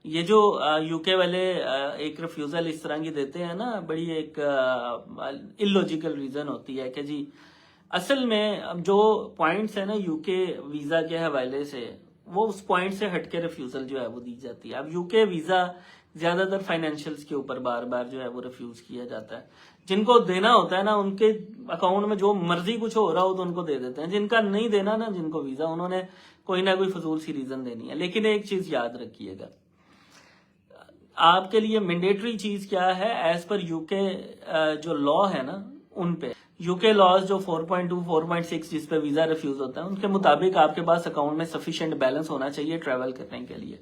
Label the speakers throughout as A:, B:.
A: یہ جو یو کے والے ایک ریفیوزل اس طرح کی دیتے ہیں نا، بڑی ایک الوجیکل ریزن ہوتی ہے کہ جی اصل میں جو پوائنٹس ہیں نا یو کے ویزا کے حوالے سے، وہ اس پوائنٹ سے ہٹ کے ریفیوزل جو ہے وہ دی جاتی ہے. اب یو کے ویزا زیادہ تر فائنینشیلز کے اوپر بار بار جو ہے وہ ریفیوز کیا جاتا ہے. جن کو دینا ہوتا ہے نا ان کے اکاؤنٹ میں جو مرضی کچھ ہو رہا ہو تو ان کو دے دیتے ہیں. جن کا نہیں دینا نا، جن کو ویزا، انہوں نے کوئی نہ کوئی فضول سی ریزن دینی ہے. لیکن ایک چیز یاد رکھیے گا، آپ کے لیے مینڈیٹری چیز کیا ہے ایز پر یو کے جو لا ہے نا ان پہ. یو کے لاز جو 4.2 4.6 جس پہ ویزا ریفیوز ہوتا ہے، ان کے مطابق آپ کے پاس اکاؤنٹ میں سفیشینٹ بیلنس ہونا چاہیے ٹریول کرنے کے لیے.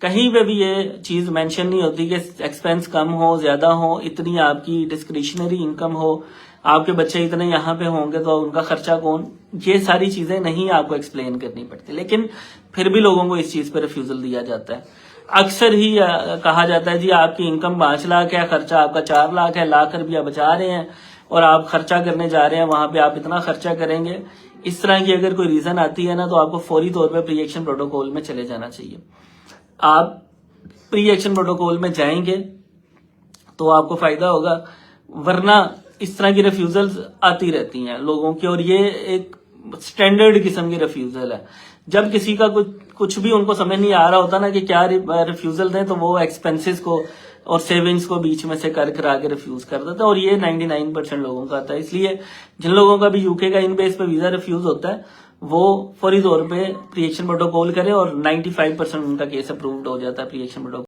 A: کہیں پہ بھی یہ چیز مینشن نہیں ہوتی کہ ایکسپینس کم ہو زیادہ ہو، اتنی آپ کی ڈسکریشنری انکم ہو، آپ کے بچے اتنے یہاں پہ ہوں گے تو ان کا خرچہ کون. یہ ساری چیزیں نہیں آپ کو ایکسپلین کرنی پڑتی، لیکن پھر بھی لوگوں کو اس چیز پہ ریفیوزل دیا جاتا ہے. اکثر ہی کہا جاتا ہے جی آپ کی انکم 5 لاکھ ہے، خرچہ آپ کا 4 لاکھ ہے، لاکھ روپیہ بچا رہے ہیں اور آپ خرچہ کرنے جا رہے ہیں، وہاں پہ آپ اتنا خرچہ کریں گے. اس طرح کی اگر کوئی ریزن آتی ہے نا تو آپ کو فوری طور پہ پری ایکشن پروٹوکول میں چلے جانا چاہیے. آپ پری ایکشن پروٹوکول میں جائیں گے تو آپ کو فائدہ ہوگا، ورنہ اس طرح کی ریفیوزلز آتی رہتی ہیں لوگوں کی، اور یہ ایک سٹینڈرڈ قسم کی ریفیوزل ہے. جب کسی کا کچھ بھی ان کو سمجھ نہیں آ رہا ہوتا نا کہ کیا ریفیوزل دیں، تو وہ ایکسپینسز کو اور سیونگز کو بیچ میں سے کرا کے ریفیوز کر دیتا ہے، اور یہ 99% لوگوں کا آتا ہے. اس لیے جن لوگوں کا بھی یو کے کا ان بیس پہ ویزا ریفیوز ہوتا ہے وہ فوری طور پہ پری ایکشن پروٹوکول کرے، اور 95% ان کا کیس اپرووڈ ہو جاتا ہے پری ایکشن پروٹوکول